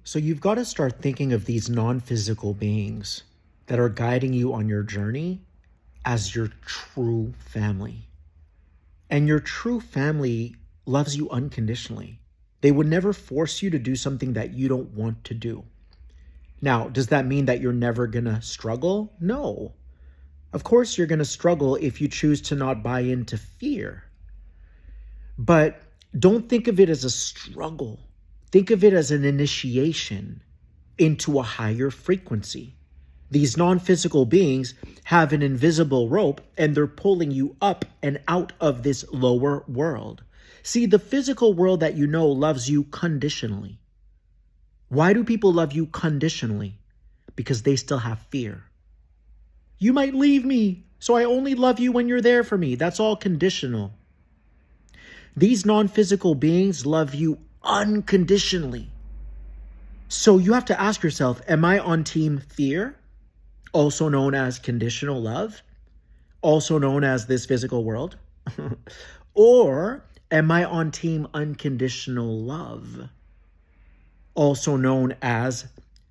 So you've got to start thinking of these non-physical beings that are guiding you on your journey as your true family. And your true family loves you unconditionally. They would never force you to do something that you don't want to do. Now, does that mean that you're never going to struggle? No. Of course, you're going to struggle if you choose to not buy into fear. But don't think of it as a struggle. Think of it as an initiation into a higher frequency. These non-physical beings have an invisible rope and they're pulling you up and out of this lower world. See, the physical world that you know loves you conditionally. Why do people love you conditionally? Because they still have fear. You might leave me, so I only love you when you're there for me. That's all conditional. These non-physical beings love you unconditionally. So you have to ask yourself, am I on team fear, also known as conditional love, also known as this physical world? Or am I on team unconditional love, also known as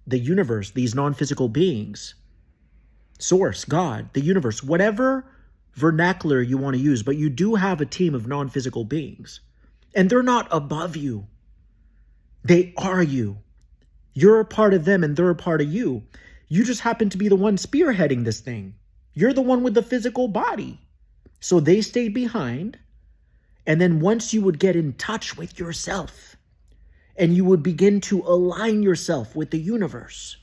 the universe, these non-physical beings, source, God, the universe, whatever vernacular you want to use, but you do have a team of non-physical beings. And they're not above you. They are you. You're a part of them and they're a part of you. You just happen to be the one spearheading this thing. You're the one with the physical body. So they stayed behind. And then once you would get in touch with yourself and you would begin to align yourself with the universe,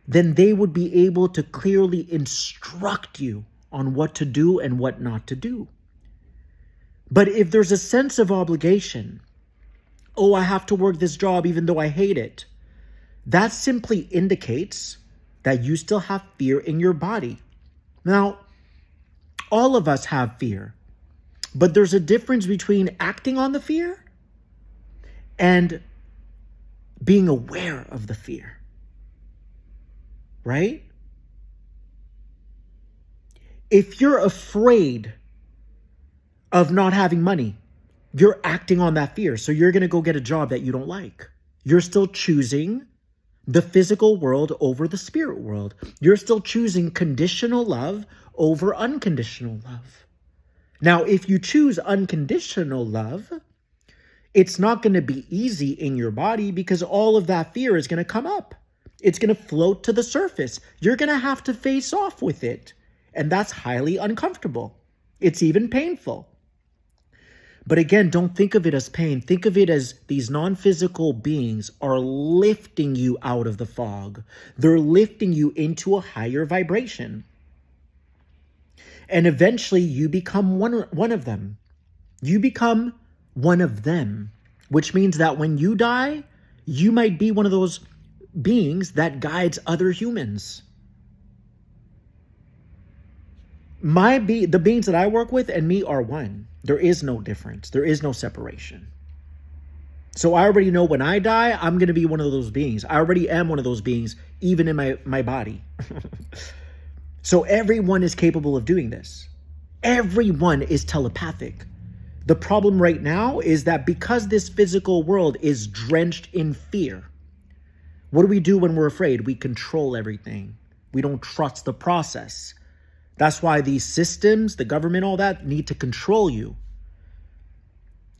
then they would be able to clearly instruct you on what to do and what not to do. But if there's a sense of obligation, oh, I have to work this job even though I hate it, that simply indicates that you still have fear in your body. Now, all of us have fear, but there's a difference between acting on the fear and being aware of the fear, right? If you're afraid of not having money, you're acting on that fear. So you're going to go get a job that you don't like. You're still choosing the physical world over the spirit world. You're still choosing conditional love over unconditional love. Now, if you choose unconditional love, it's not going to be easy in your body because all of that fear is going to come up. It's going to float to the surface. You're going to have to face off with it. And that's highly uncomfortable. It's even painful. But again, don't think of it as pain. Think of it as these non-physical beings are lifting you out of the fog. They're lifting you into a higher vibration. And eventually you become one of them. You become one of them, which means that when you die, you might be one of those beings that guides other humans. The beings that I work with and me are one. There is no difference. There is no separation. So I already know when I die, I'm going to be one of those beings. I already am one of those beings, even in my body. So everyone is capable of doing this. Everyone is telepathic. The problem right now is that because this physical world is drenched in fear, what do we do when we're afraid? We control everything. We don't trust the process. That's why these systems, the government, all that, need to control you.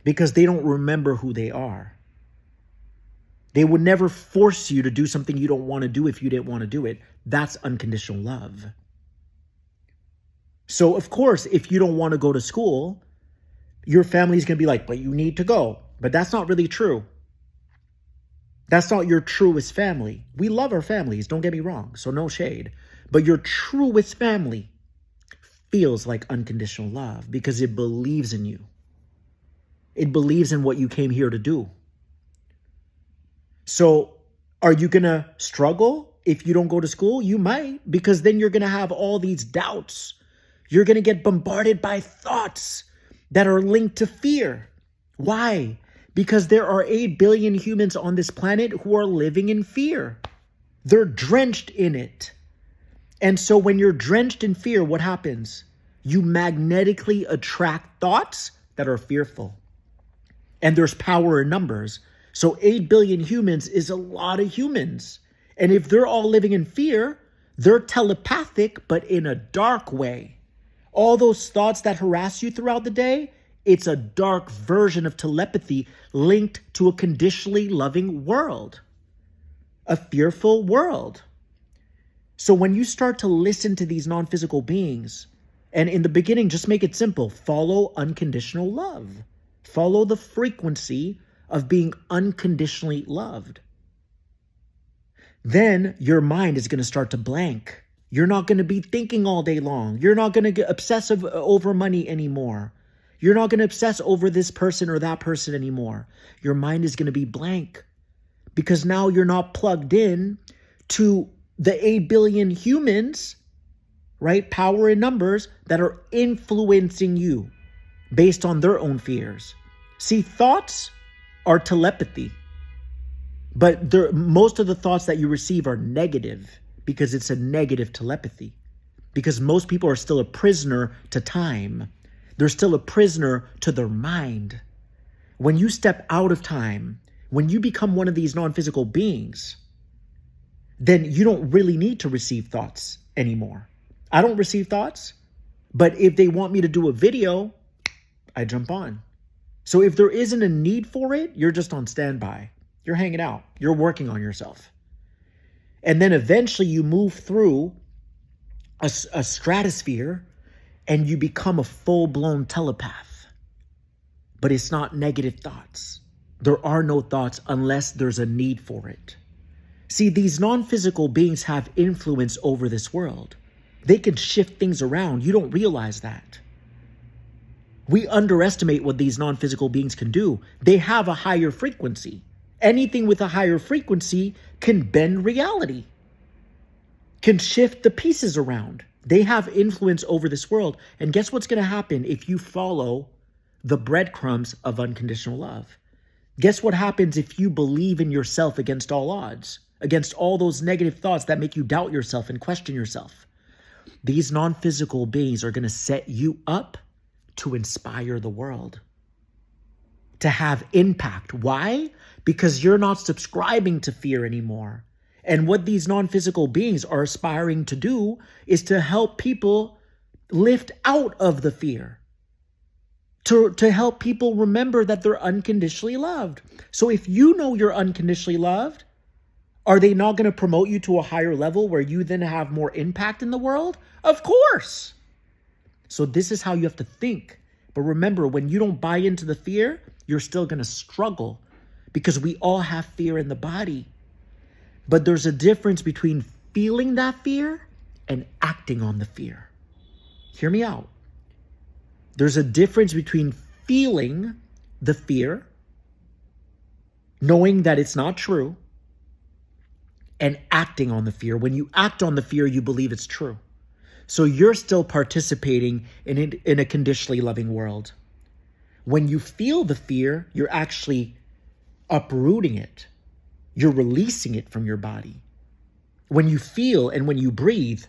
Because they don't remember who they are. They would never force you to do something you don't want to do if you didn't want to do it. That's unconditional love. So, of course, if you don't want to go to school, your family's going to be like, but you need to go. But that's not really true. That's not your truest family. We love our families, don't get me wrong, so no shade. But your truest family feels like unconditional love because it believes in you. It believes in what you came here to do. So are you going to struggle if you don't go to school? You might, because then you're going to have all these doubts. You're going to get bombarded by thoughts that are linked to fear. Why? Because there are 8 billion humans on this planet who are living in fear. They're drenched in it. And so when you're drenched in fear, what happens? You magnetically attract thoughts that are fearful. And there's power in numbers. So 8 billion humans is a lot of humans. And if they're all living in fear, they're telepathic, but in a dark way. All those thoughts that harass you throughout the day, it's a dark version of telepathy linked to a conditionally loving world, a fearful world. So when you start to listen to these non-physical beings, and in the beginning, just make it simple, follow unconditional love. Follow the frequency of being unconditionally loved. Then your mind is going to start to blank. You're not going to be thinking all day long. You're not going to get obsessive over money anymore. You're not going to obsess over this person or that person anymore. Your mind is going to be blank because now you're not plugged in to the 8 billion humans, right? Power in numbers that are influencing you based on their own fears. See, thoughts are telepathy, but most of the thoughts that you receive are negative because it's a negative telepathy. Because most people are still a prisoner to time. They're still a prisoner to their mind. When you step out of time, when you become one of these non-physical beings, then you don't really need to receive thoughts anymore. I don't receive thoughts, but if they want me to do a video, I jump on. So if there isn't a need for it, you're just on standby. You're hanging out. You're working on yourself. And then eventually you move through a stratosphere and you become a full-blown telepath. But it's not negative thoughts. There are no thoughts unless there's a need for it. See, these non-physical beings have influence over this world. They can shift things around. You don't realize that. We underestimate what these non-physical beings can do. They have a higher frequency. Anything with a higher frequency can bend reality, can shift the pieces around. They have influence over this world. And guess what's going to happen if you follow the breadcrumbs of unconditional love? Guess what happens if you believe in yourself against all odds, against all those negative thoughts that make you doubt yourself and question yourself? These non-physical beings are going to set you up to inspire the world, to have impact. Why? Because you're not subscribing to fear anymore. And what these non-physical beings are aspiring to do is to help people lift out of the fear, to help people remember that they're unconditionally loved. So if you know you're unconditionally loved, are they not going to promote you to a higher level where you then have more impact in the world? Of course. So this is how you have to think. But remember, when you don't buy into the fear, you're still going to struggle because we all have fear in the body. But there's a difference between feeling that fear and acting on the fear. Hear me out. There's a difference between feeling the fear, knowing that it's not true, and acting on the fear. When you act on the fear, you believe it's true. So you're still participating in a conditionally loving world. When you feel the fear, you're actually uprooting it. You're releasing it from your body. When you feel and when you breathe,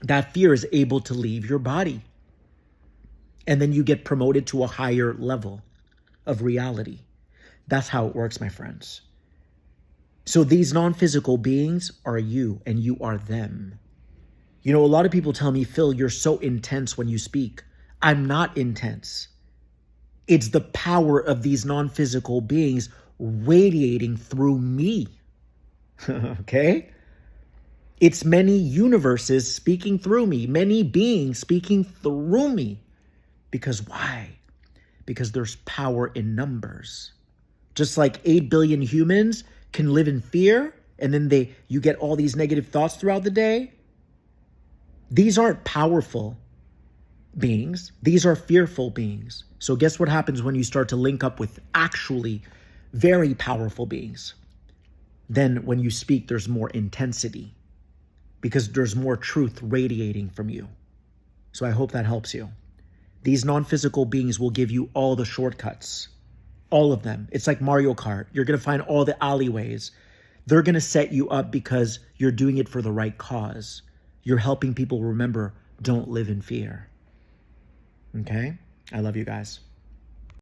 that fear is able to leave your body. And then you get promoted to a higher level of reality. That's how it works, my friends. So these non-physical beings are you and you are them. You know, a lot of people tell me, Phil, you're so intense when you speak. I'm not intense. It's the power of these non-physical beings radiating through me. Okay? It's many universes speaking through me, many beings speaking through me. Because why? Because there's power in numbers. Just like 8 billion humans can live in fear, and then you get all these negative thoughts throughout the day. These aren't powerful beings. These are fearful beings. So guess what happens when you start to link up with actually very powerful beings? Then when you speak, there's more intensity because there's more truth radiating from you. So I hope that helps you. These non-physical beings will give you all the shortcuts, all of them. It's like Mario Kart. You're going to find all the alleyways. They're going to set you up because you're doing it for the right cause. You're helping people remember, don't live in fear. Okay? I love you guys.